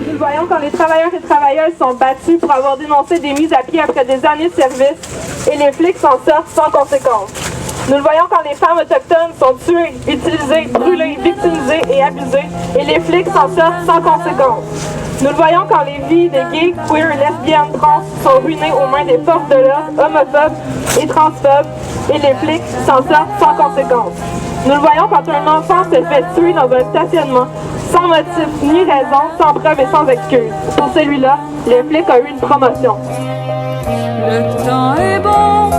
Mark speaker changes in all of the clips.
Speaker 1: Nous voyons quand les travailleurs et travailleuses sont battus pour avoir dénoncé des mises à pied après des années de service et les flics s'en sortent sans conséquence. Nous le voyons quand les femmes autochtones sont tuées, utilisées, brûlées, victimisées et abusées et les flics s'en sortent sans conséquence. Nous le voyons quand les vies des gays, queer, lesbiennes, trans sont ruinées aux mains des forces de l'ordre, homophobes et transphobes et les flics s'en sortent sans conséquence. Nous le voyons quand un enfant se fait tuer dans un stationnement sans motif ni raison, sans preuve et sans excuse. Pour celui-là, le flic a eu une promotion.
Speaker 2: Le temps est bon,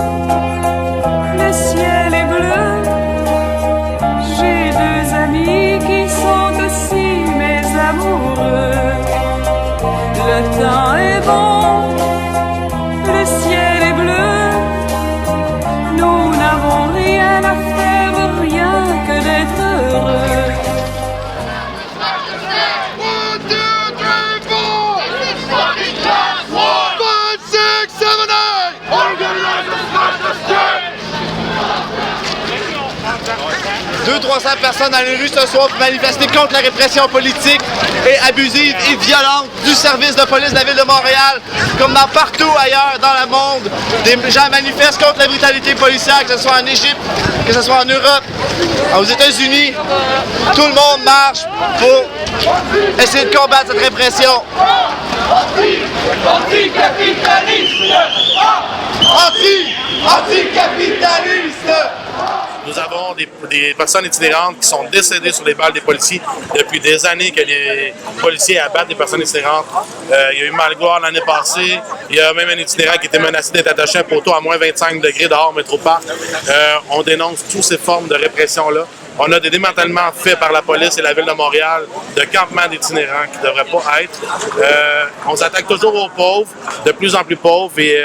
Speaker 2: le ciel est bleu. J'ai deux amis qui sont aussi mes amoureux. Le temps est bon, le ciel est bleu. Nous n'avons rien à faire, rien que d'être heureux.
Speaker 3: « 200-300 personnes dans les rues ce soir pour manifester contre la répression politique et abusive et violente du service de police de la Ville de Montréal, comme dans partout ailleurs dans le monde. Des gens manifestent contre la brutalité policière, que ce soit en Égypte, que ce soit en Europe, aux États-Unis. Tout le monde marche pour essayer de combattre cette répression. Anti-capitaliste! Anti-capitaliste!
Speaker 4: Nous avons des personnes itinérantes qui sont décédées sur les balles des policiers depuis des années que les policiers abattent des personnes itinérantes. Il y a eu Malgloire l'année passée. Il y a même un itinérant qui était menacé d'être attaché à un poteau à moins 25 degrés dehors au Métroparc. On dénonce toutes ces formes de répression-là. On a des démantèlements faits par la police et la Ville de Montréal de campements d'itinérants qui ne devraient pas être. On s'attaque toujours aux pauvres, de plus en plus pauvres. Et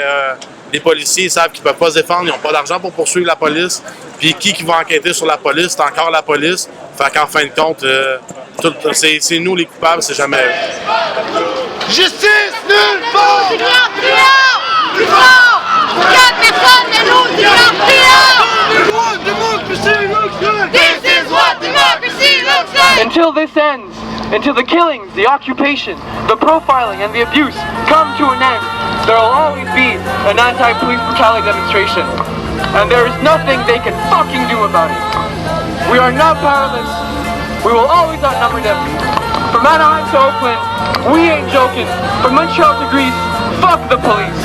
Speaker 4: les policiers savent qu'ils ne peuvent pas se défendre, ils n'ont pas d'argent pour poursuivre la police. Puis qui va enquêter sur la police? C'est encore la police. Fait qu'en fin de compte, c'est nous les coupables, c'est jamais eux.
Speaker 3: Justice nulle part!
Speaker 5: Plus fort! Que personne ne nous This is what democracy looks like!
Speaker 6: Until this ends, until the killings, the occupation, the profiling, and the abuse come to an end, there will always be an anti-police brutality demonstration. And there is nothing they can fucking do about it. We are not powerless. We will always outnumber them. From Anaheim to Oakland, we ain't joking. From Montreal to Greece, fuck the police.